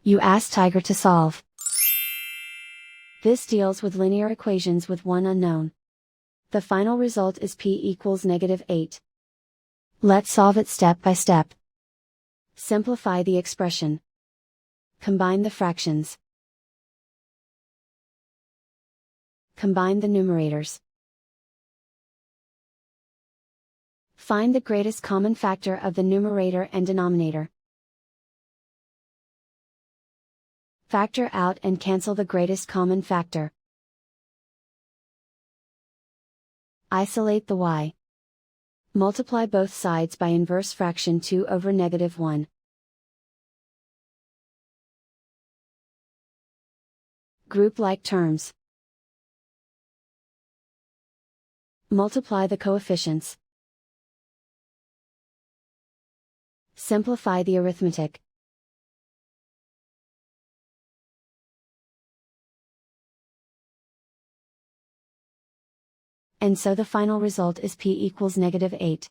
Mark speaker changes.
Speaker 1: You ask Tiger to solve. This deals with linear equations with one unknown. The final result is p equals -8. Let's solve it step by step. Simplify the expression. Combine the fractions. Combine the numerators. Find the greatest common factor of the numerator and denominator. Factor out and cancel the greatest common factor. Isolate the y. Multiply both sides by inverse fraction 2 over -1. Group like terms. Multiply the coefficients. Simplify the arithmetic. And so the final result is p equals -8.